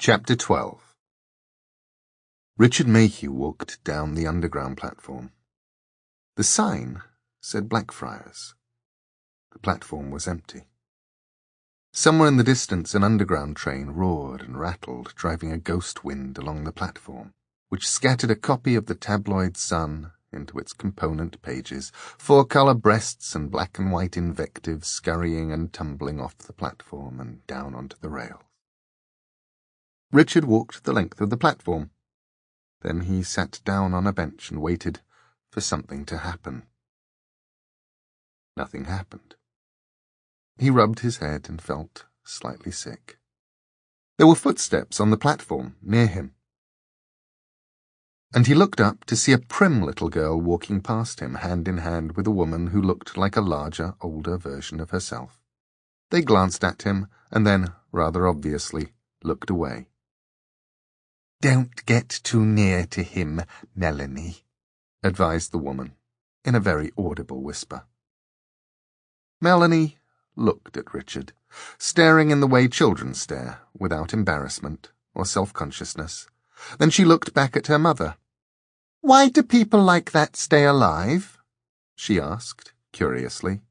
Chapter 12. Richard Mayhew walked down the underground platform. The sign said Blackfriars. The platform was empty. Somewhere in the distance an underground train roared and rattled, driving a ghost wind along the platform, which scattered a copy of the tabloid Sun into its component pages, four-colour breasts and black and white invectives scurrying and tumbling off the platform and down onto the rails. Richard walked the length of the platform. Then he sat down on a bench and waited for something to happen. Nothing happened. He rubbed his head and felt slightly sick. There were footsteps on the platform near him, and he looked up to see a prim little girl walking past him, hand in hand with a woman who looked like a larger, older version of herself. They glanced at him and then, rather obviously, looked away. "Don't get too near to him, Melanie," advised the woman, in a very audible whisper. Melanie looked at Richard, staring in the way children stare, without embarrassment or self-consciousness. Then she looked back at her mother. "Why do people like that stay alive?" she asked, curiously.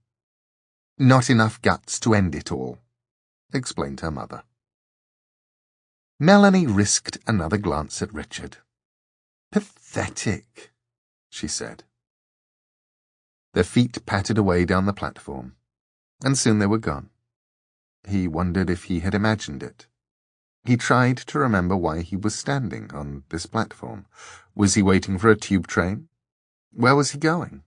"Not enough guts to end it all," explained her mother. Melanie risked another glance at Richard. "Pathetic," she said. Their feet pattered away down the platform, and soon they were gone. He wondered if he had imagined it. He tried to remember why he was standing on this platform. Was he waiting for a tube train? Where was he going?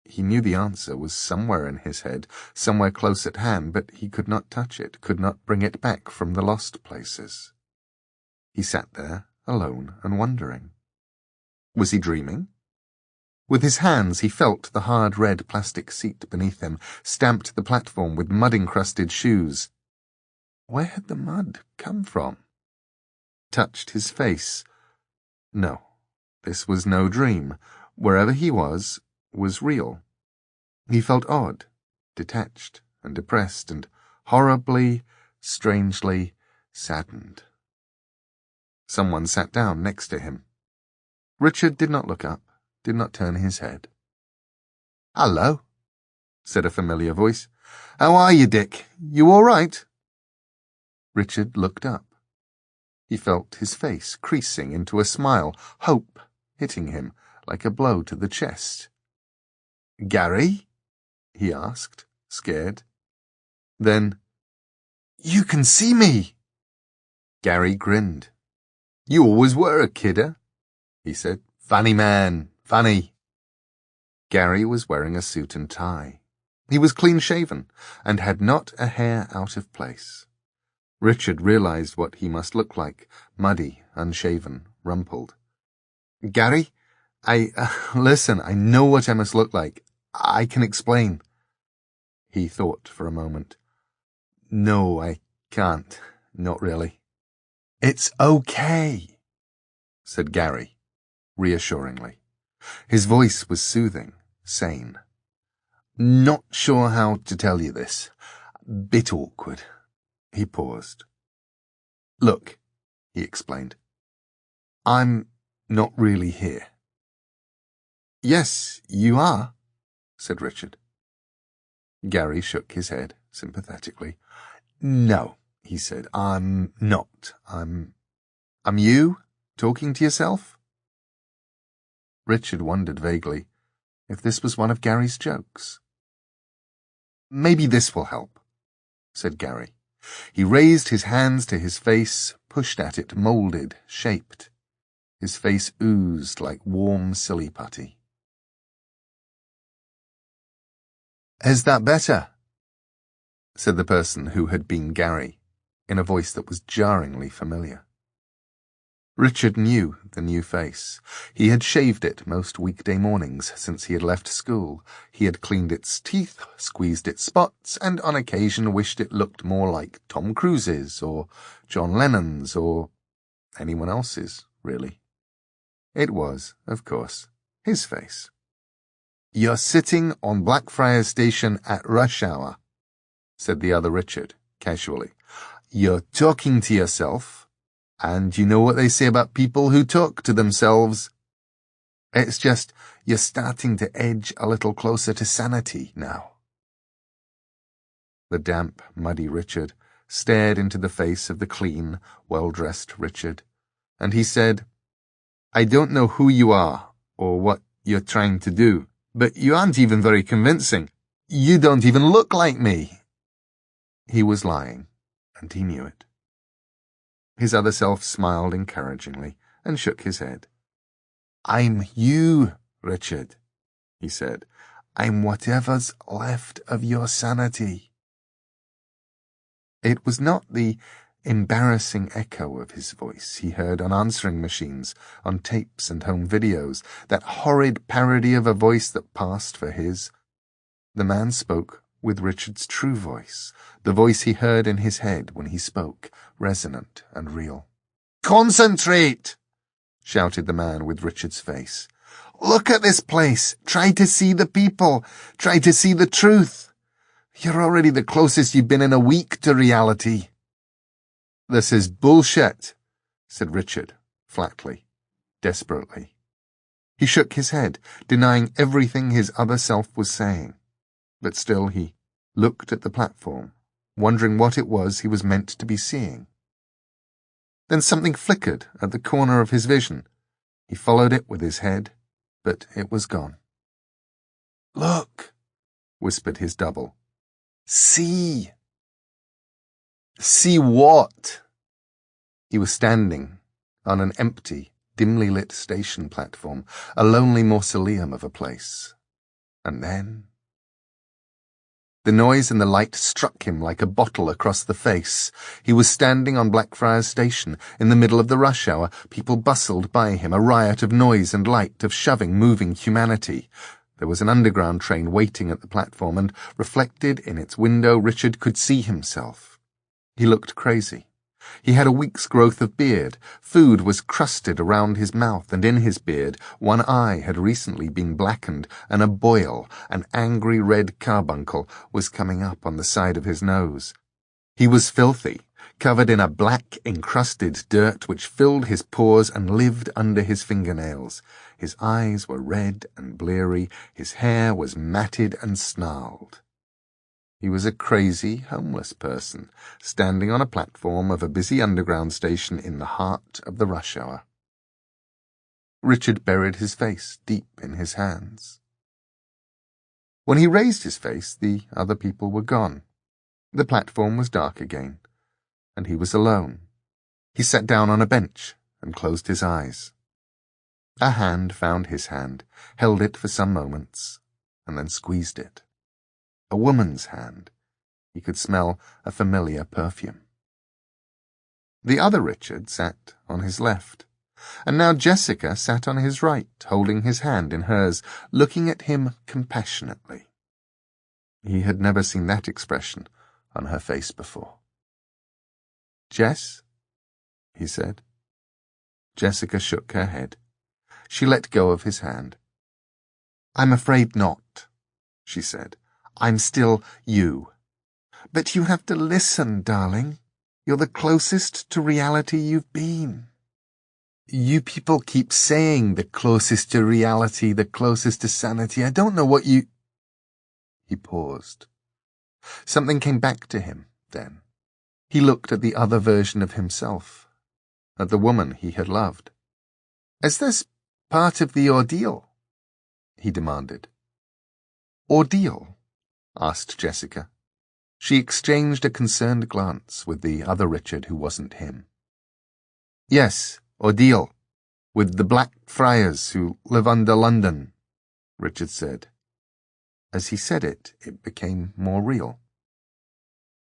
He knew the answer was somewhere in his head, somewhere close at hand, but he could not touch it, could not bring it back from the lost places. He sat there, alone and wondering. Was he dreaming? With his hands he felt the hard red plastic seat beneath him, stamped the platform with mud-encrusted shoes. Where had the mud come from? Touched his face. No, this was no dream. Wherever he was real. He felt odd, detached and depressed and horribly, strangely saddened. Someone sat down next to him. Richard did not look up, did not turn his head. "Hello," said a familiar voice. "How are you, Dick? You all right?" Richard looked up. He felt his face creasing into a smile, hope hitting him like a blow to the chest. "Gary?" he asked, scared. Then, "You can see me!" Gary grinned. "You always were a kidder," he said. "Funny man, funny." Gary was wearing a suit and tie. He was clean-shaven and had not a hair out of place. Richard realized what he must look like, muddy, unshaven, rumpled. "Gary, listen, I know what I must look like. I can explain." He thought for a moment. "No, I can't. Not really." "It's okay," said Gary, reassuringly. His voice was soothing, sane. "Not sure how to tell you this. Bit awkward." He paused. "Look," he explained. "I'm not really here." "Yes, you are," said Richard. Gary shook his head sympathetically. "No," he said, "I'm not. I'm you, talking to yourself?" Richard wondered vaguely if this was one of Gary's jokes. "Maybe this will help," said Gary. He raised his hands to his face, pushed at it, moulded, shaped. His face oozed like warm silly putty. "Is that better?" said the person who had been Gary, in a voice that was jarringly familiar. Richard knew the new face. He had shaved it most weekday mornings since he had left school. He had cleaned its teeth, squeezed its spots, and on occasion wished it looked more like Tom Cruise's or John Lennon's or anyone else's, really. It was, of course, his face. "You're sitting on Blackfriars Station at rush hour," said the other Richard, casually. "You're talking to yourself, And you know what they say about people who talk to themselves? It's just you're starting to edge a little closer to sanity now. The damp, muddy Richard stared into the face of the clean, well-dressed Richard, and he said, I don't know who you are or what you're trying to do, but you aren't even very convincing. You don't even look like me. He was lying, and he knew it. His other self smiled encouragingly and shook his head. I'm you, Richard, he said. I'm whatever's left of your sanity. It was not the embarrassing echo of his voice he heard on answering machines, on tapes and home videos, that horrid parody of a voice that passed for his. The man spoke with Richard's true voice, the voice he heard in his head when he spoke, resonant and real. Concentrate! Shouted the man with Richard's face. Look at this place. Try to see the people. Try to see the truth. You're already the closest you've been in a week to reality. This is bullshit, said Richard, flatly, desperately. He shook his head, denying everything his other self was saying. But still he looked at the platform, wondering what it was he was meant to be seeing. Then something flickered at the corner of his vision. He followed it with his head, but it was gone. Look, whispered his double. See. See what? He was standing on an empty, dimly lit station platform, a lonely mausoleum of a place. And then the noise and the light struck him like a bottle across the face. He was standing on Blackfriars Station, in the middle of the rush hour. People bustled by him, a riot of noise and light, of shoving, moving humanity. There was an underground train waiting at the platform, and reflected in its window Richard could see himself. He looked crazy. He had a week's growth of beard. Food was crusted around his mouth and in his beard. One eye had recently been blackened, and a boil, an angry red carbuncle, was coming up on the side of his nose. He was filthy, covered in a black, encrusted dirt which filled his pores and lived under his fingernails. His eyes were red and bleary. His hair was matted and snarled. He was a crazy, homeless person, standing on a platform of a busy underground station in the heart of the rush hour. Richard buried his face deep in his hands. When he raised his face, the other people were gone. The platform was dark again, and he was alone. He sat down on a bench and closed his eyes. A hand found his hand, held it for some moments, and then squeezed it. A woman's hand. He could smell a familiar perfume. The other Richard sat on his left, and now Jessica sat on his right, holding his hand in hers, looking at him compassionately. He had never seen that expression on her face before. "Jess?" he said. Jessica shook her head. She let go of his hand. "I'm afraid not," she said. "I'm still you. But you have to listen, darling. You're the closest to reality you've been." "You people keep saying the closest to reality, the closest to sanity. I don't know what you—" He paused. Something came back to him then. He looked at the other version of himself, at the woman he had loved. "Is this part of the ordeal?" he demanded. "Ordeal?" asked Jessica. She exchanged a concerned glance with the other Richard who wasn't him. "Yes, ordeal, with the Black Friars who live under London," Richard said. As he said it, it became more real.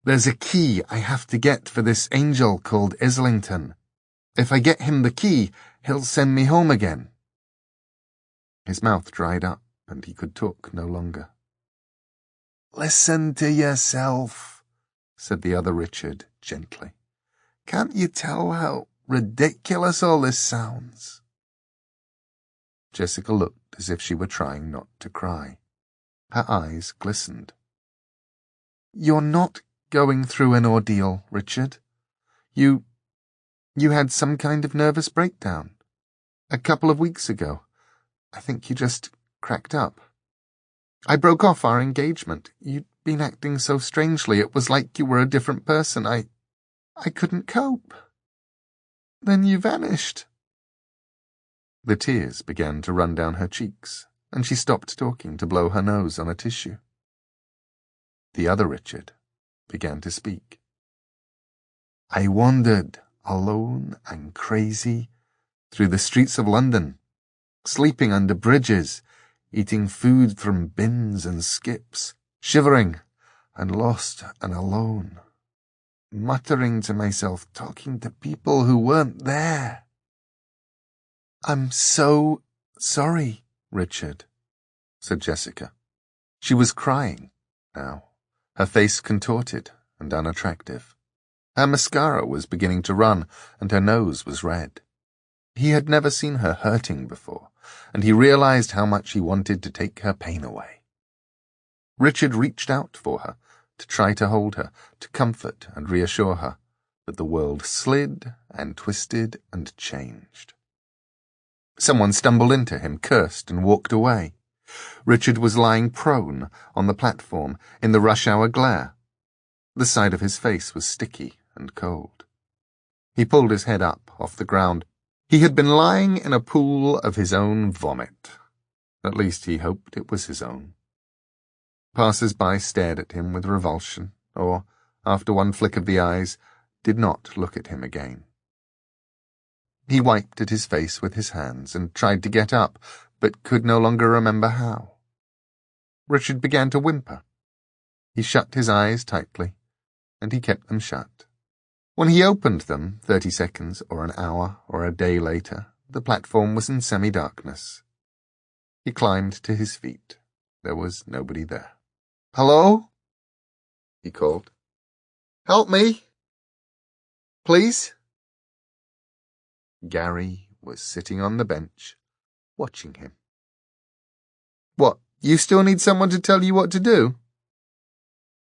"There's a key I have to get for this angel called Islington. If I get him the key, he'll send me home again." His mouth dried up, and he could talk no longer. "Listen to yourself," said the other Richard gently. "Can't you tell how ridiculous all this sounds?" Jessica looked as if she were trying not to cry. Her eyes glistened. "You're not going through an ordeal, Richard. You You had some kind of nervous breakdown. A couple of weeks ago. I think you just cracked up. I broke off our engagement. You'd been acting so strangely. It was like you were a different person. I couldn't cope. Then you vanished." The tears began to run down her cheeks, and she stopped talking to blow her nose on a tissue. The other Richard began to speak. "I wandered, alone and crazy, through the streets of London, sleeping under bridges, eating food from bins and skips, shivering and lost and alone, muttering to myself, talking to people who weren't there." "I'm so sorry, Richard," said Jessica. She was crying now, her face contorted and unattractive. Her mascara was beginning to run, and her nose was red. He had never seen her hurting before, and he realized how much he wanted to take her pain away. Richard reached out for her, to try to hold her, to comfort and reassure her, but the world slid and twisted and changed. Someone stumbled into him, cursed, and walked away. Richard was lying prone on the platform in the rush-hour glare. The side of his face was sticky and cold. He pulled his head up off the ground. He had been lying in a pool of his own vomit. At least he hoped it was his own. Passers-by stared at him with revulsion, or, after one flick of the eyes, did not look at him again. He wiped at his face with his hands and tried to get up, but could no longer remember how. Richard began to whimper. He shut his eyes tightly, and he kept them shut. When he opened them, 30 seconds or an hour or a day later, the platform was in semi-darkness. He climbed to his feet. There was nobody there. "Hello?" he called. "Help me. Please?" Gary was sitting on the bench, watching him. "What, you still need someone to tell you what to do?"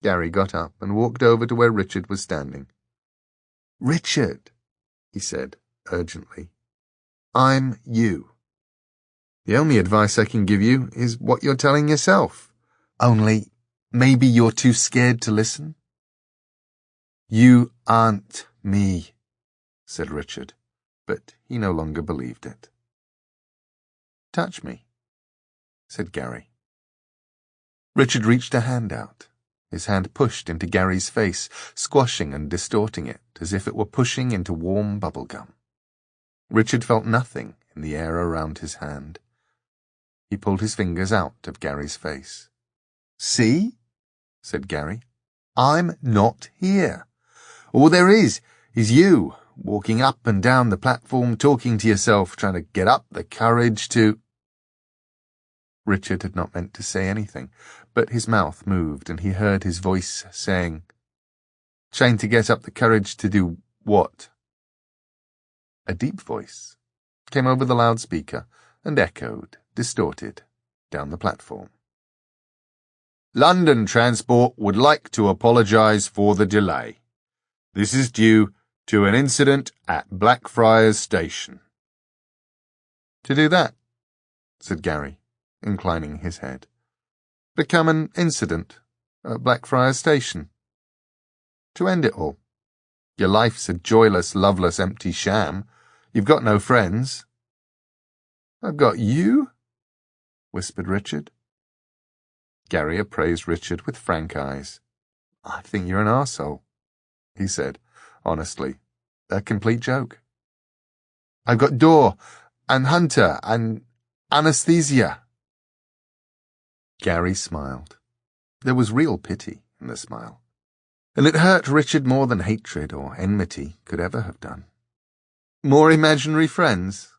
Gary got up and walked over to where Richard was standing. "Richard," he said urgently, "I'm you. The only advice I can give you is what you're telling yourself. Only, maybe you're too scared to listen." "You aren't me," said Richard, but he no longer believed it. "Touch me," said Gary. Richard reached a hand out. His hand pushed into Gary's face, squashing and distorting it as if it were pushing into warm bubble gum. Richard felt nothing in the air around his hand. He pulled his fingers out of Gary's face. "See?" said Gary. "I'm not here. All there is you, walking up and down the platform, talking to yourself, trying to get up the courage to—" Richard had not meant to say anything, but his mouth moved and he heard his voice saying, "Trying to get up the courage to do what?" A deep voice came over the loudspeaker and echoed, distorted, down the platform. "London Transport would like to apologise for the delay. This is due to an incident at Blackfriars Station." "To do that," said Gary, inclining his head. "Become an incident at Blackfriars Station. To end it all. Your life's a joyless, loveless, empty sham. You've got no friends." "I've got you," whispered Richard. Gary appraised Richard with frank eyes. "I think you're an arsehole," he said, honestly. "A complete joke." "I've got Dor, and Hunter, and anesthesia." Gary smiled. There was real pity in the smile, and it hurt Richard more than hatred or enmity could ever have done. "More imaginary friends?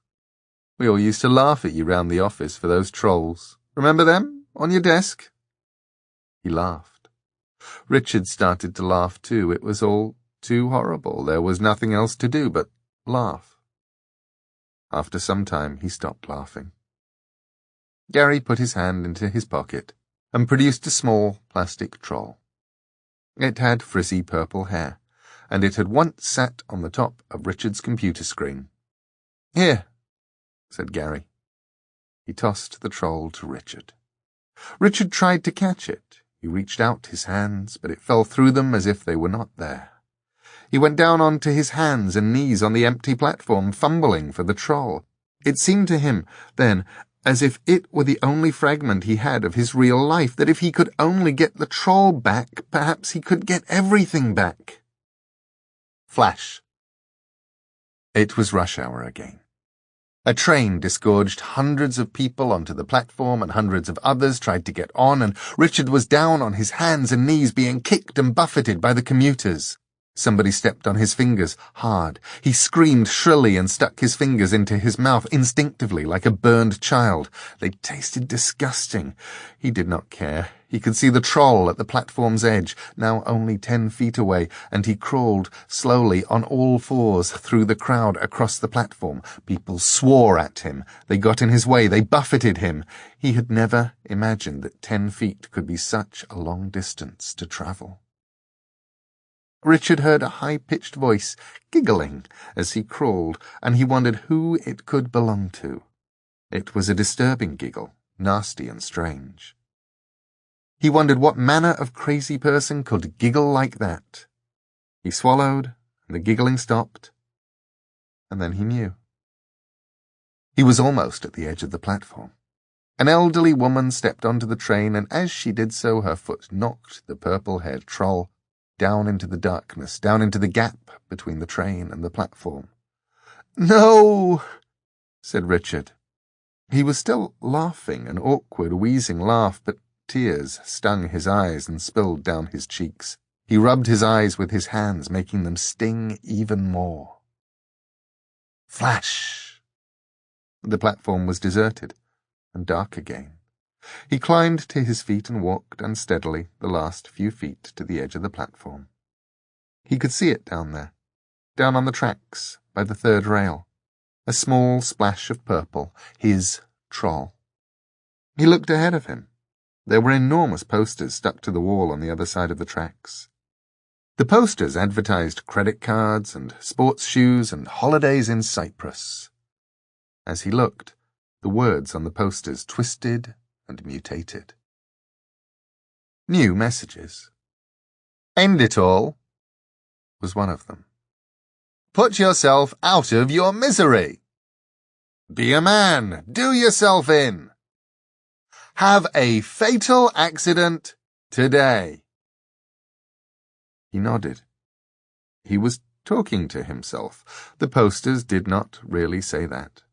We all used to laugh at you round the office for those trolls. Remember them, on your desk?" He laughed. Richard started to laugh too. It was all too horrible. There was nothing else to do but laugh. After some time, he stopped laughing. Gary put his hand into his pocket and produced a small plastic troll. It had frizzy purple hair, and it had once sat on the top of Richard's computer screen. "Here," said Gary. He tossed the troll to Richard. Richard tried to catch it. He reached out his hands, but it fell through them as if they were not there. He went down onto his hands and knees on the empty platform, fumbling for the troll. It seemed to him, then, as if it were the only fragment he had of his real life, that if he could only get the troll back, perhaps he could get everything back. Flash. It was rush hour again. A train disgorged hundreds of people onto the platform, and hundreds of others tried to get on, and Richard was down on his hands and knees being kicked and buffeted by the commuters. Somebody stepped on his fingers, hard. He screamed shrilly and stuck his fingers into his mouth instinctively like a burned child. They tasted disgusting. He did not care. He could see the troll at the platform's edge, now only 10 feet away, and he crawled slowly on all fours through the crowd across the platform. People swore at him. They got in his way. They buffeted him. He had never imagined that 10 feet could be such a long distance to travel. Richard heard a high-pitched voice giggling as he crawled, and he wondered who it could belong to. It was a disturbing giggle, nasty and strange. He wondered what manner of crazy person could giggle like that. He swallowed, and the giggling stopped, and then he knew. He was almost at the edge of the platform. An elderly woman stepped onto the train, and as she did so, her foot knocked the purple-haired troll down into the darkness, down into the gap between the train and the platform. "No," said Richard. He was still laughing, an awkward, wheezing laugh, but tears stung his eyes and spilled down his cheeks. He rubbed his eyes with his hands, making them sting even more. Flash! The platform was deserted and dark again. He climbed to his feet and walked unsteadily the last few feet to the edge of the platform. He could see it down there, down on the tracks by the third rail, a small splash of purple, his troll. He looked ahead of him. There were enormous posters stuck to the wall on the other side of the tracks. The posters advertised credit cards and sports shoes and holidays in Cyprus. As he looked, the words on the posters twisted and mutated. New messages. "End it all," was one of them. "Put yourself out of your misery." "Be a man. Do yourself in." "Have a fatal accident today." He nodded. He was talking to himself. The posters did not really say that.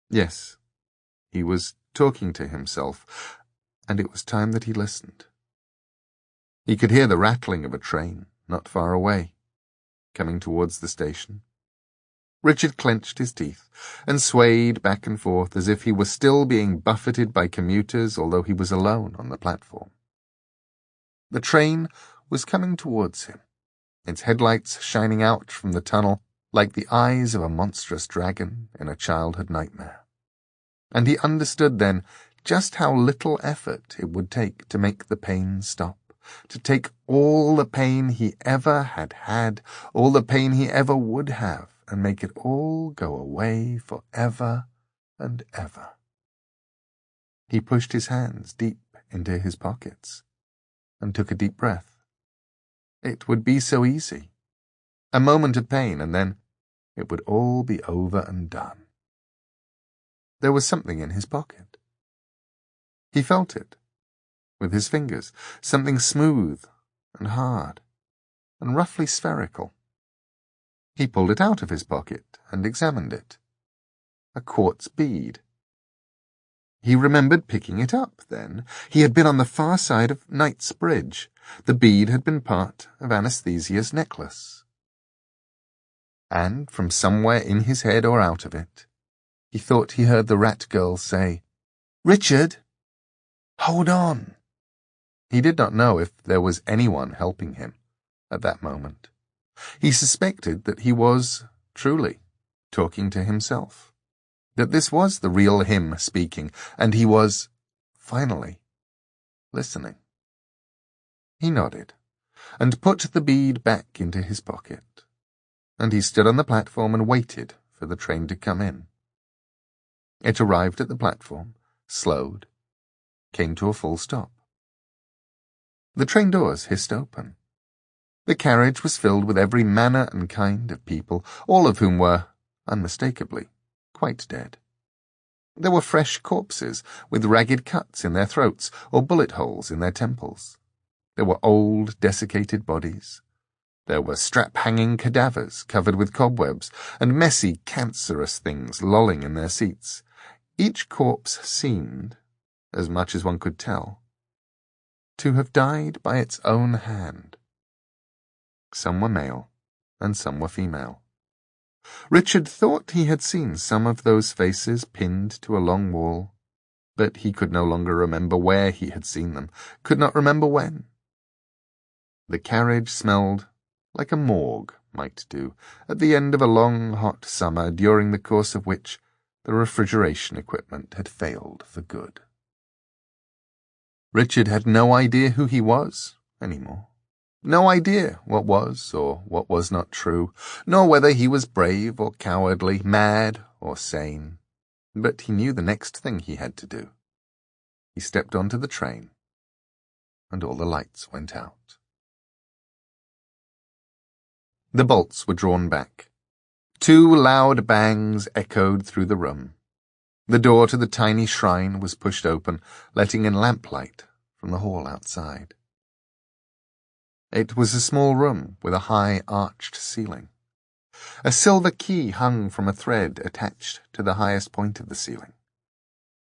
Yes, he was talking to himself, and it was time that he listened. He could hear the rattling of a train not far away, coming towards the station. Richard clenched his teeth and swayed back and forth as if he were still being buffeted by commuters, although he was alone on the platform. The train was coming towards him, its headlights shining out from the tunnel like the eyes of a monstrous dragon in a childhood nightmare. And he understood then just how little effort it would take to make the pain stop, to take all the pain he ever had had, all the pain he ever would have, and make it all go away forever and ever. He pushed his hands deep into his pockets and took a deep breath. It would be so easy. A moment of pain, and then it would all be over and done. There was something in his pocket. He felt it with his fingers, something smooth and hard and roughly spherical. He pulled it out of his pocket and examined it. A quartz bead. He remembered picking it up then. He had been on the far side of Knightsbridge. The bead had been part of Anastasia's necklace. And from somewhere in his head or out of it, he thought he heard the rat girl say, "Richard, hold on." He did not know if there was anyone helping him at that moment. He suspected that he was, truly, talking to himself, that this was the real him speaking, and he was, finally, listening. He nodded. and put the bead back into his pocket, and he stood on the platform and waited for the train to come in. It arrived at the platform, slowed, came to a full stop. The train doors hissed open. The carriage was filled with every manner and kind of people, all of whom were, unmistakably, quite dead. There were fresh corpses, with ragged cuts in their throats or bullet holes in their temples. There were old, desiccated bodies. There were strap-hanging cadavers covered with cobwebs, and messy, cancerous things lolling in their seats. Each corpse seemed, as much as one could tell, to have died by its own hand. Some were male, and some were female. Richard thought he had seen some of those faces pinned to a long wall, but he could no longer remember where he had seen them, could not remember when. The carriage smelled like a morgue might do at the end of a long, hot summer during the course of which the refrigeration equipment had failed for good. Richard had no idea who he was anymore. No idea what was or what was not true, nor whether he was brave or cowardly, mad or sane. But he knew the next thing he had to do. He stepped onto the train, and all the lights went out. The bolts were drawn back. 2 loud bangs echoed through the room. The door to the tiny shrine was pushed open, letting in lamplight from the hall outside. It was a small room with a high arched ceiling. A silver key hung from a thread attached to the highest point of the ceiling.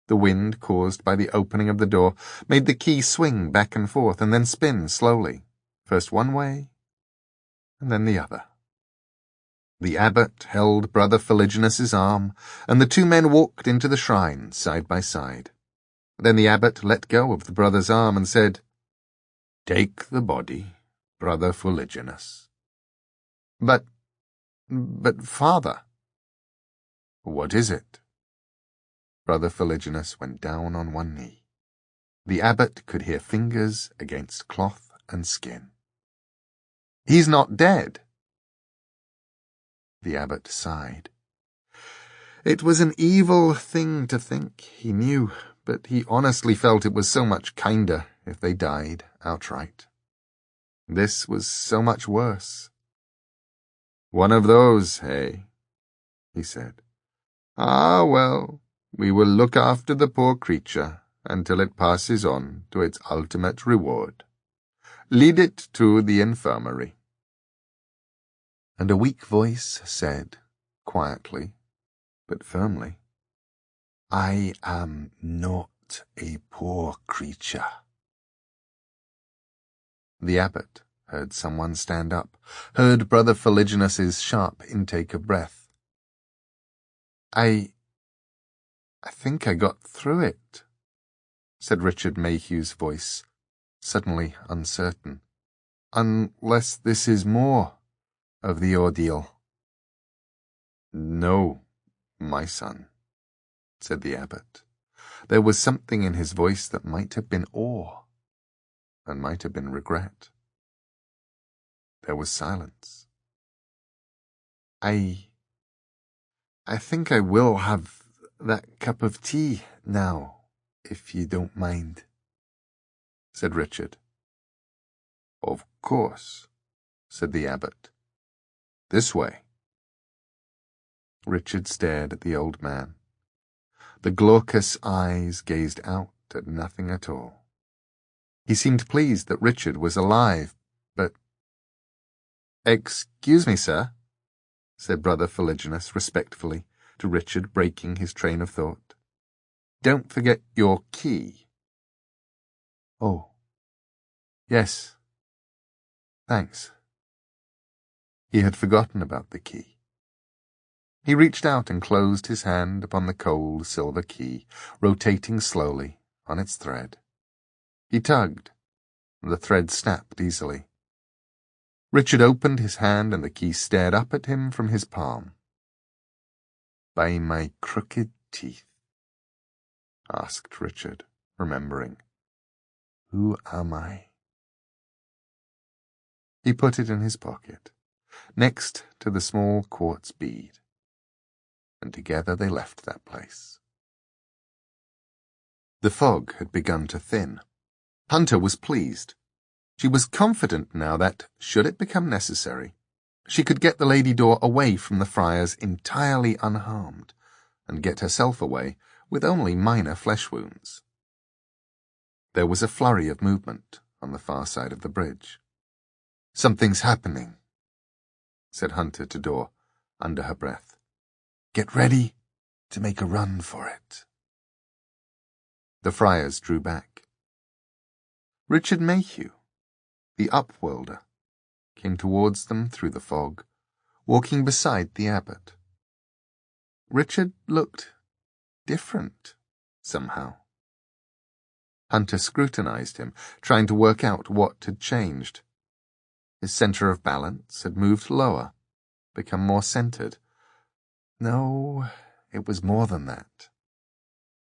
The wind caused by the opening of the door made the key swing back and forth and then spin slowly, first one way and then the other. The abbot held Brother Philiginus's arm, and the 2 men walked into the shrine side by side. Then the abbot let go of the brother's arm and said, "Take the body, Brother Philiginus." But Father." "What is it?" Brother Philiginus went down on one knee. The abbot could hear fingers against cloth and skin. "He's not dead." The abbot sighed. It was an evil thing to think, he knew, but he honestly felt it was so much kinder if they died outright. This was so much worse. "One of those, eh?" he said. "Ah, well, we will look after the poor creature until it passes on to its ultimate reward. Lead it to the infirmary." And a weak voice said, quietly, but firmly, "I am not a poor creature." The abbot heard someone stand up, heard Brother Philiginus's sharp intake of breath. I think I got through it," said Richard Mayhew's voice, suddenly uncertain, "unless this is more of the ordeal." "No, my son," said the abbot. There was something in his voice that might have been awe, and might have been regret. There was silence. I think I will have that cup of tea now, if you don't mind," said Richard. "Of course," said the abbot. "This way." Richard stared at the old man. The glaucous eyes gazed out at nothing at all. He seemed pleased that Richard was alive, but— "Excuse me, sir," said Brother Philiginus respectfully to Richard, breaking his train of thought. "Don't forget your key." "Oh, yes. Thanks." He had forgotten about the key. He reached out and closed his hand upon the cold silver key, rotating slowly on its thread. He tugged, and the thread snapped easily. Richard opened his hand, and the key stared up at him from his palm. "By my crooked teeth," asked Richard, remembering, "who am I?" He put it in his pocket, next to the small quartz bead, and together they left that place. The fog had begun to thin. Hunter was pleased. She was confident now that, should it become necessary, she could get the lady door away from the friars entirely unharmed, and get herself away with only minor flesh wounds. There was a flurry of movement on the far side of the bridge. "Something's happening," said Hunter to Dor under her breath. "Get ready to make a run for it." The friars drew back. Richard Mayhew, the upworlder, came towards them through the fog, walking beside the abbot. Richard looked different, somehow. Hunter scrutinized him, trying to work out what had changed. His center of balance had moved lower, become more centered. No, it was more than that.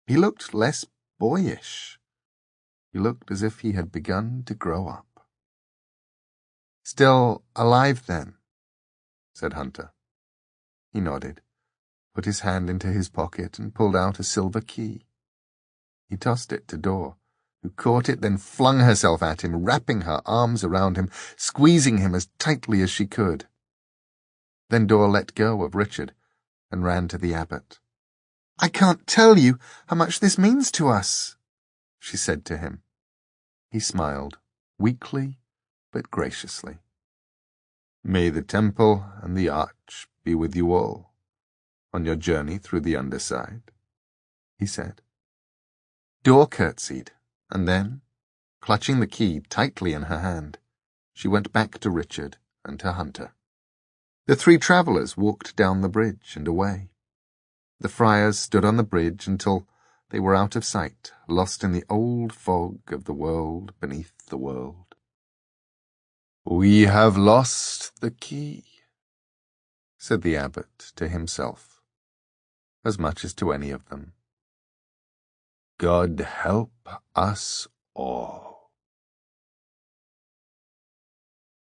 He looked less boyish. He looked as if he had begun to grow up. "Still alive, then?" said Hunter. He nodded, put his hand into his pocket and pulled out a silver key. He tossed it to Dor, who caught it, then flung herself at him, wrapping her arms around him, squeezing him as tightly as she could. Then Dor let go of Richard and ran to the abbot. "I can't tell you how much this means to us," she said to him. He smiled, weakly but graciously. "May the temple and the arch be with you all on your journey through the underside," he said. Dor curtsied, and then, clutching the key tightly in her hand, she went back to Richard and to Hunter. The three travellers walked down the bridge and away. The friars stood on the bridge until they were out of sight, lost in the old fog of the world beneath the world. "We have lost the key," said the abbot to himself, as much as to any of them. "God help us all."